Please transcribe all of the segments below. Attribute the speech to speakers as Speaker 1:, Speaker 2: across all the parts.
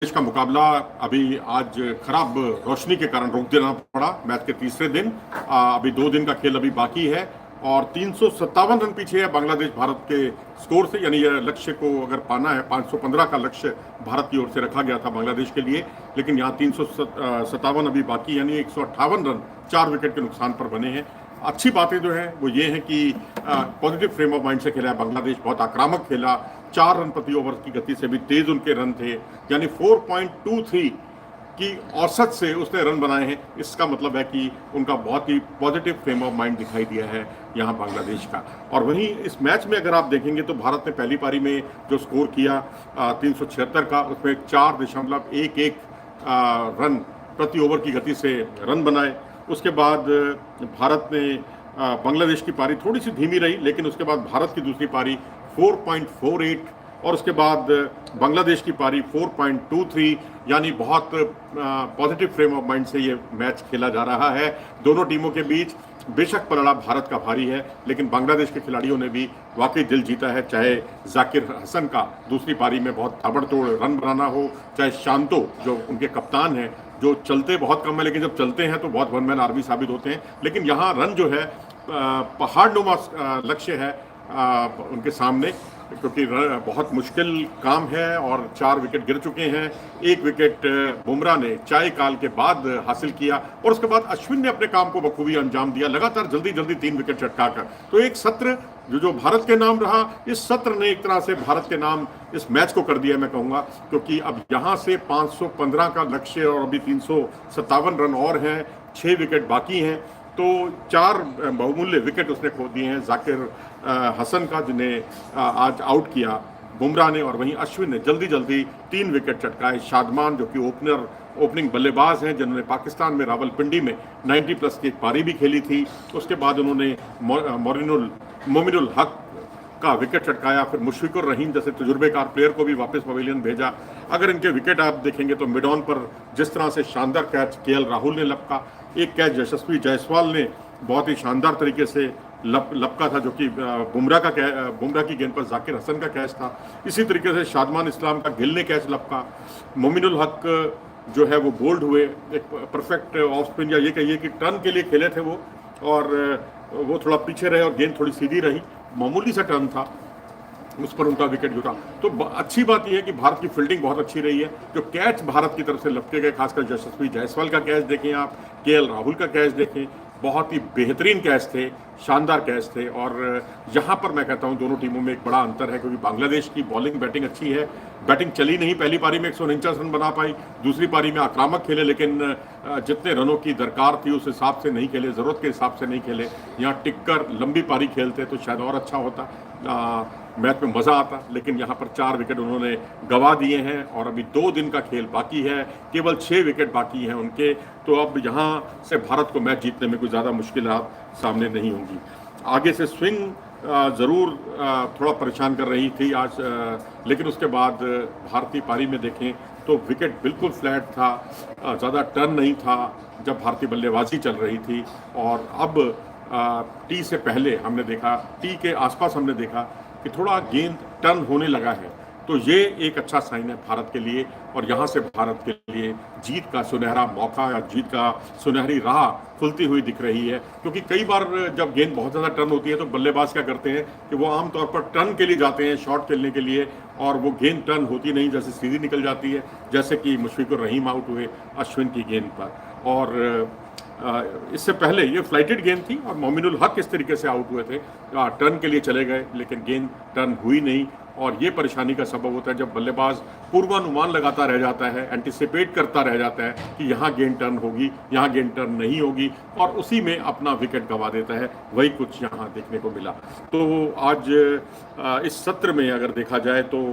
Speaker 1: देश का मुकाबला अभी आज खराब रोशनी के कारण रोक देना पड़ा मैच के तीसरे दिन। अभी 2 दिन का खेल अभी बाकी है और 357 रन पीछे है बांग्लादेश भारत के स्कोर से। यानी यह लक्ष्य को अगर पाना है, 515 का लक्ष्य भारत की ओर से रखा गया था बांग्लादेश के लिए, लेकिन यहाँ 357 अभी बाकी, यानी 158 रन 4 विकेट के नुकसान पर बने हैं। अच्छी बातें जो है वो ये है कि पॉजिटिव फ्रेम ऑफ माइंड से खेला है बांग्लादेश, बहुत आक्रामक खेला, 4 रन प्रति ओवर की गति से भी तेज उनके रन थे, यानी 4.23 की औसत से उसने रन बनाए हैं। इसका मतलब है कि उनका बहुत ही पॉजिटिव फ्रेम ऑफ माइंड दिखाई दिया है यहाँ बांग्लादेश का। और वहीं इस मैच में अगर आप देखेंगे तो भारत ने पहली पारी में जो स्कोर किया 376 का, उसमें 4.11 रन प्रति ओवर की गति से रन बनाए। उसके बाद भारत ने बांग्लादेश की पारी थोड़ी सी धीमी रही, लेकिन उसके बाद भारत की दूसरी पारी 4.48 और उसके बाद बांग्लादेश की पारी 4.23, यानी बहुत पॉजिटिव फ्रेम ऑफ माइंड से ये मैच खेला जा रहा है दोनों टीमों के बीच। बेशक पलड़ा भारत का भारी है, लेकिन बांग्लादेश के खिलाड़ियों ने भी वाकई दिल जीता है। चाहे जाकिर हसन का दूसरी पारी में बहुत ताबड़तोड़ रन बनाना हो, चाहे शांतो जो उनके कप्तान हैं, जो चलते बहुत कम है लेकिन जब चलते हैं तो बहुत वन मैन आर्मी साबित होते हैं। लेकिन यहाँ रन जो है पहाड़नुमा लक्ष्य है उनके सामने, क्योंकि बहुत मुश्किल काम है और 4 विकेट गिर चुके हैं। 1 विकेट बुमराह ने चाय काल के बाद हासिल किया और उसके बाद अश्विन ने अपने काम को बखूबी अंजाम दिया, लगातार जल्दी जल्दी 3 विकेट चटकाकर। तो एक सत्र जो भारत के नाम रहा, इस सत्र ने एक तरह से भारत के नाम इस मैच को कर दिया, मैं कहूँगा, क्योंकि अब यहाँ से 515 का लक्ष्य और अभी 357 रन और हैं, 6 विकेट बाकी हैं। तो 4 बहुमूल्य विकेट उसने खो दिए हैं जाकिर हसन का, जिन्हें आज आउट किया बुमराह ने, और वहीं अश्विन ने जल्दी जल्दी 3 विकेट चटकाए। शादमान जो कि ओपनिंग बल्लेबाज हैं, जिन्होंने पाकिस्तान में रावलपिंडी में 90 प्लस की एक पारी भी खेली थी, उसके बाद उन्होंने मोमिनुल हक का विकेट चटकाया, फिर मुशफिकुर रहीम जैसे तजुर्बेकार प्लेयर को भी वापस पवेलियन भेजा। अगर इनके विकेट आप देखेंगे तो मिड ऑन पर जिस तरह से शानदार कैच केएल राहुल ने लपका, एक कैच यशस्वी जायसवाल ने बहुत ही शानदार तरीके से लपका था, जो कि बुमराह की गेंद पर जाकिर हसन का कैच था। इसी तरीके से शादमान इस्लाम का गिल ने कैच लपका। मोमिनुल हक जो है वो बोल्ड हुए, एक परफेक्ट ऑफ स्पिन, या ये कहिए कि टर्न के लिए खेले थे वो, और वो थोड़ा पीछे रहे और गेंद थोड़ी सीधी रही, मामूली सा टर्न था, उस पर उनका विकेट जुटा। तो अच्छी बात यह है कि भारत की फील्डिंग बहुत अच्छी रही है। जो कैच भारत की तरफ से लपके गए, खासकर यशस्वी जायसवाल का कैच देखें आप, केएल राहुल का कैच देखें, बहुत ही बेहतरीन कैच थे, शानदार कैच थे। और यहाँ पर मैं कहता हूँ दोनों टीमों में एक बड़ा अंतर है, क्योंकि बांग्लादेश की बॉलिंग बैटिंग अच्छी है, बैटिंग चली नहीं, पहली पारी में 149 रन बना पाई, दूसरी पारी में आक्रामक खेले, लेकिन जितने रनों की दरकार थी उस हिसाब से नहीं खेले, ज़रूरत के हिसाब से नहीं खेले। यहाँ टिककर लंबी पारी खेलते तो शायद और अच्छा होता, मैच में मज़ा आता, लेकिन यहाँ पर 4 विकेट उन्होंने गंवा दिए हैं और अभी 2 दिन का खेल बाकी है, केवल 6 विकेट बाकी हैं उनके। तो अब यहाँ से भारत को मैच जीतने में कोई ज़्यादा मुश्किलात सामने नहीं होंगी। आगे से स्विंग ज़रूर थोड़ा परेशान कर रही थी आज, लेकिन उसके बाद भारतीय पारी में देखें तो विकेट बिल्कुल फ्लैट था, ज़्यादा टर्न नहीं था जब भारतीय बल्लेबाजी चल रही थी। और अब टी से पहले हमने देखा, टी के आसपास हमने देखा कि थोड़ा गेंद टर्न होने लगा है, तो ये एक अच्छा साइन है भारत के लिए, और यहाँ से भारत के लिए जीत का सुनहरा मौका या जीत का सुनहरी राह खुलती हुई दिख रही है। क्योंकि कई बार जब गेंद बहुत ज़्यादा टर्न होती है तो बल्लेबाज क्या करते हैं कि वो आमतौर पर टर्न के लिए जाते हैं, शॉट खेलने के लिए, और वो गेंद टर्न होती नहीं, जैसे सीधी निकल जाती है, जैसे कि मुशफिकुर रहीम आउट हुए अश्विन की गेंद पर। और इससे पहले ये फ्लाइटेड गेंद थी और मोमिनुल हक इस तरीके से आउट हुए थे, टर्न के लिए चले गए लेकिन गेंद टर्न हुई नहीं, और ये परेशानी का सबब होता है जब बल्लेबाज पूर्वानुमान लगाता रह जाता है, एंटिसिपेट करता रह जाता है कि यहाँ गेंद टर्न होगी, यहाँ गेंद टर्न नहीं होगी, और उसी में अपना विकेट गंवा देता है। वही कुछ यहाँ देखने को मिला। तो आज इस सत्र में अगर देखा जाए तो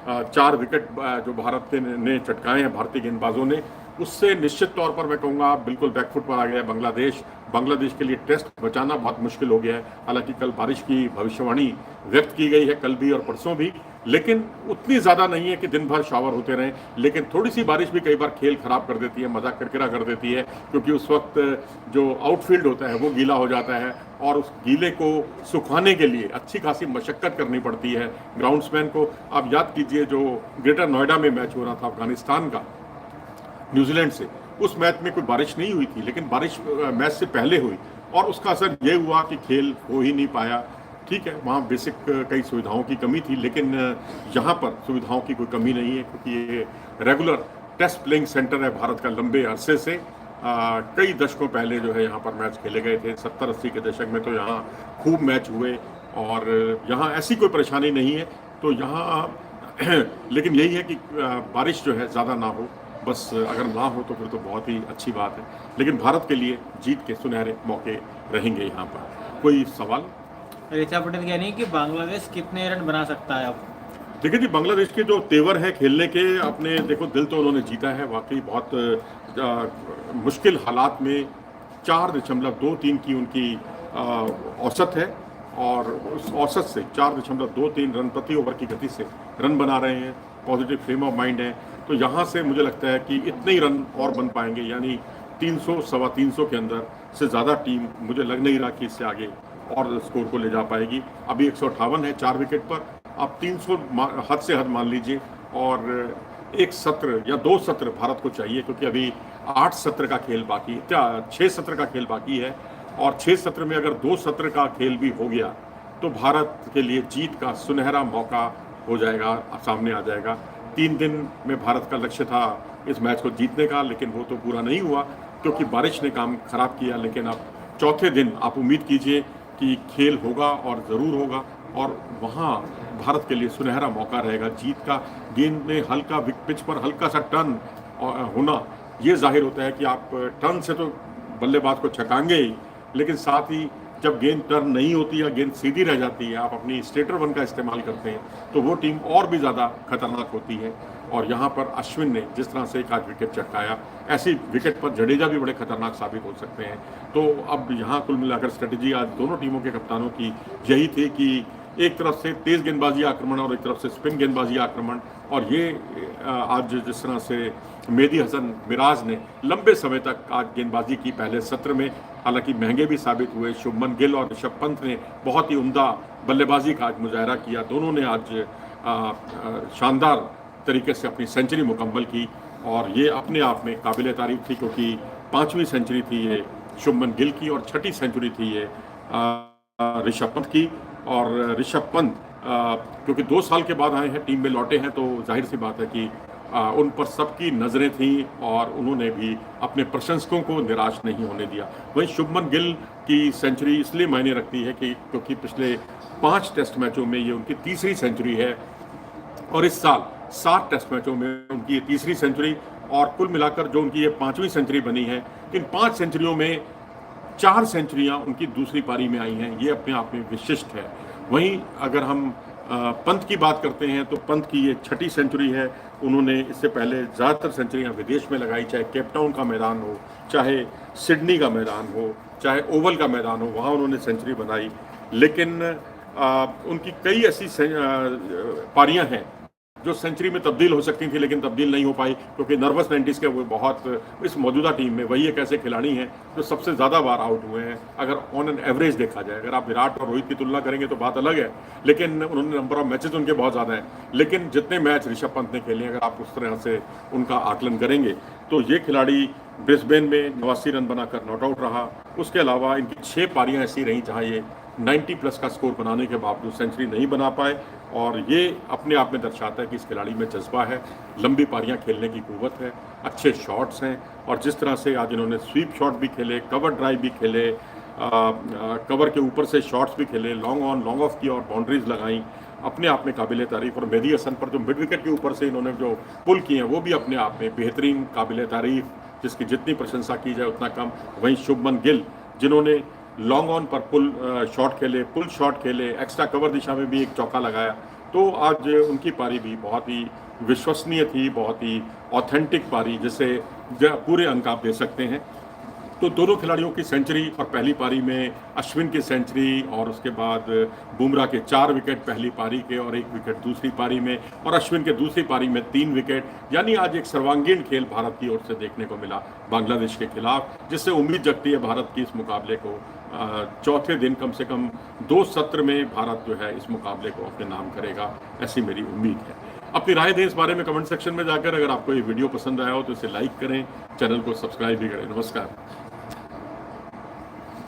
Speaker 1: 4 विकेट जो भारत ने चटकाए हैं भारतीय गेंदबाजों ने, उससे निश्चित तौर पर मैं कहूँगा बिल्कुल बैकफुट पर आ गया है बांग्लादेश के लिए टेस्ट बचाना बहुत मुश्किल हो गया है। हालांकि कल बारिश की भविष्यवाणी व्यक्त की गई है, कल भी और परसों भी, लेकिन उतनी ज़्यादा नहीं है कि दिन भर शावर होते रहें। लेकिन थोड़ी सी बारिश भी कई बार खेल खराब कर देती है, मज़ा किरकिरा कर देती है, क्योंकि उस वक्त जो आउटफील्ड होता है वो गीला हो जाता है और उस गीले को सुखाने के लिए अच्छी खासी मशक्क़त करनी पड़ती है ग्राउंड्समैन को। आप याद कीजिए जो ग्रेटर नोएडा में मैच हो रहा था अफगानिस्तान का न्यूजीलैंड से, उस मैच में कोई बारिश नहीं हुई थी, लेकिन बारिश मैच से पहले हुई और उसका असर ये हुआ कि खेल हो ही नहीं पाया। ठीक है, वहाँ बेसिक कई सुविधाओं की कमी थी, लेकिन यहाँ पर सुविधाओं की कोई कमी नहीं है, क्योंकि ये रेगुलर टेस्ट प्लेइंग सेंटर है भारत का लंबे अरसे से। कई दशकों पहले जो है यहाँ पर मैच खेले गए थे, 70-80 के दशक में तो यहाँ खूब मैच हुए और यहाँ ऐसी कोई परेशानी नहीं है। तो यहाँ लेकिन यही है कि बारिश जो है ज़्यादा ना हो, बस अगर ना हो तो फिर तो बहुत ही अच्छी बात है। लेकिन भारत के लिए जीत के सुनहरे मौके रहेंगे यहाँ पर। कोई सवाल?
Speaker 2: ऋचा पटेल कह रही है कि बांग्लादेश कितने रन बना सकता है अब?
Speaker 1: देखिए जी, बांग्लादेश के जो तेवर है खेलने के, अपने देखो दिल तो उन्होंने जीता है वाकई। बहुत मुश्किल हालात में 4.23 की उनकी औसत है और उस औसत से 4.23 रन प्रति ओवर की गति से रन बना रहे हैं। पॉजिटिव फ्रेम ऑफ माइंड है, तो यहाँ से मुझे लगता है कि इतने ही रन और बन पाएंगे, यानी 300 सवा 300 के अंदर से ज़्यादा टीम मुझे लग नहीं रहा कि इससे आगे और स्कोर को ले जा पाएगी। अभी 158 है 4 विकेट पर, आप 300 हद से हद मान लीजिए। और एक सत्र या 2 सत्र भारत को चाहिए, क्योंकि अभी 8 सत्र का खेल बाकी, 6 सत्र का खेल बाकी है और 6 सत्र में अगर 2 सत्र का खेल भी हो गया तो भारत के लिए जीत का सुनहरा मौका हो जाएगा, सामने आ जाएगा। 3 दिन में भारत का लक्ष्य था इस मैच को जीतने का, लेकिन वो तो पूरा नहीं हुआ क्योंकि बारिश ने काम खराब किया। लेकिन अब चौथे दिन आप उम्मीद कीजिए कि खेल होगा और ज़रूर होगा और वहाँ भारत के लिए सुनहरा मौका रहेगा जीत का। गेंद में हल्का पिच पर हल्का सा टर्न होना, ये जाहिर होता है कि आप टर्न से तो बल्लेबाज को छकाएंगे ही, लेकिन साथ ही जब गेंद टर्न नहीं होती या गेंद सीधी रह जाती है, आप अपनी स्टेटर वन का इस्तेमाल करते हैं, तो वो टीम और भी ज़्यादा खतरनाक होती है। और यहाँ पर अश्विन ने जिस तरह से एक आज विकेट चटकाया, ऐसी विकेट पर जडेजा भी बड़े खतरनाक साबित हो सकते हैं। तो अब यहाँ कुल मिलाकर स्ट्रेटजी आज दोनों टीमों के कप्तानों की यही थी कि एक तरफ से तेज़ गेंदबाजी आक्रमण और एक तरफ से स्पिन गेंदबाजी आक्रमण। और ये आज जिस तरह से मेहदी हसन मिराज ने लंबे समय तक आज गेंदबाजी की पहले सत्र में, हालांकि महंगे भी साबित हुए। शुभमन गिल और ऋषभ पंत ने बहुत ही उम्दा बल्लेबाजी का आज मुजाहरा किया। दोनों ने आज शानदार तरीके से अपनी सेंचुरी मुकम्मल की और ये अपने आप में काबिल तारीफ थी, क्योंकि 5वीं सेंचुरी थी ये शुभमन गिल की और 6ठी सेंचुरी थी ये ऋषभ पंत की। और ऋषभ पंत क्योंकि 2 साल के बाद आए हैं, टीम में लौटे हैं, तो जाहिर सी बात है कि उन पर सबकी नज़रें थीं और उन्होंने भी अपने प्रशंसकों को निराश नहीं होने दिया। वहीं शुभमन गिल की सेंचुरी इसलिए मायने रखती है कि क्योंकि पिछले 5 टेस्ट मैचों में ये उनकी तीसरी सेंचुरी है और इस साल 7 टेस्ट मैचों में उनकी ये तीसरी सेंचुरी, और कुल मिलाकर जो उनकी ये 5वीं सेंचुरी बनी है। इन 5 सेंचुरियों में 4 सेंचुरियाँ उनकी दूसरी पारी में आई हैं, ये अपने आप में विशिष्ट है। वहीं अगर हम पंत की बात करते हैं तो पंत की ये 6ठी सेंचुरी है। उन्होंने इससे पहले ज़्यादातर सेंचुरियाँ विदेश में लगाई, चाहे केपटाउन का मैदान हो, चाहे सिडनी का मैदान हो, चाहे ओवल का मैदान हो, वहाँ उन्होंने सेंचुरी बनाई। लेकिन उनकी कई ऐसी पारियां हैं जो सेंचुरी में तब्दील हो सकती थी, लेकिन तब्दील नहीं हो पाई क्योंकि नर्वस नाइन्टीज़ के वो बहुत, इस मौजूदा टीम में वही एक ऐसे खिलाड़ी हैं जो सबसे ज़्यादा बार आउट हुए हैं अगर ऑन एन एवरेज देखा जाए। अगर आप विराट और रोहित की तुलना करेंगे तो बात अलग है, लेकिन उन्होंने नंबर ऑफ मैचेस उनके बहुत ज़्यादा हैं। लेकिन जितने मैच ऋषभ पंत ने खेले, अगर आप उस तरह से उनका आकलन करेंगे तो ये खिलाड़ी ब्रिस्बेन में 89 रन बनाकर नॉट आउट रहा। उसके अलावा इनकी 6 पारियाँ ऐसी रहीं जहाँ ये 90+ का स्कोर बनाने के बावजूद सेंचुरी नहीं बना पाए, और ये अपने आप में दर्शाता है कि इस खिलाड़ी में जज्बा है, लंबी पारियां खेलने की कुव्वत है, अच्छे शॉट्स हैं। और जिस तरह से आज इन्होंने स्वीप शॉट भी खेले, कवर ड्राइव भी खेले, कवर के ऊपर से शॉट्स भी खेले, लॉन्ग ऑन लॉन्ग ऑफ की और बाउंड्रीज लगाई, अपने आप में काबिल तारीफ। और मेहदी हसन पर जो मिड विकेट के ऊपर से इन्होंने जो पुल किए हैं वो भी अपने आप में बेहतरीन काबिल तारीफ, जिसकी जितनी प्रशंसा की जाए उतना कम। वहीं शुभमन गिल जिन्होंने लॉन्ग ऑन पर पुल शॉट खेले, पुल शॉट खेले, एक्स्ट्रा कवर दिशा में भी एक चौका लगाया, तो आज उनकी पारी भी बहुत ही विश्वसनीय थी, बहुत ही ऑथेंटिक पारी, जिसे पूरे अंक आप दे सकते हैं। तो दोनों खिलाड़ियों की सेंचुरी, और पहली पारी में अश्विन की सेंचुरी और उसके बाद बुमराह के 4 विकेट पहली पारी के और 1 विकेट दूसरी पारी में, और अश्विन के दूसरी पारी में 3 विकेट। यानी आज एक सर्वांगीण खेल भारत की ओर से देखने को मिला बांग्लादेश के खिलाफ, जिससे उम्मीद जगती है भारत की इस मुकाबले को चौथे दिन कम से कम 2 सत्र में भारत जो है इस मुकाबले को अपने नाम करेगा, ऐसी मेरी उम्मीद है। अपनी राय दें इस बारे में कमेंट सेक्शन में जाकर। अगर आपको ये वीडियो पसंद आया हो तो इसे लाइक करें, चैनल को सब्सक्राइब भी करें। नमस्कार।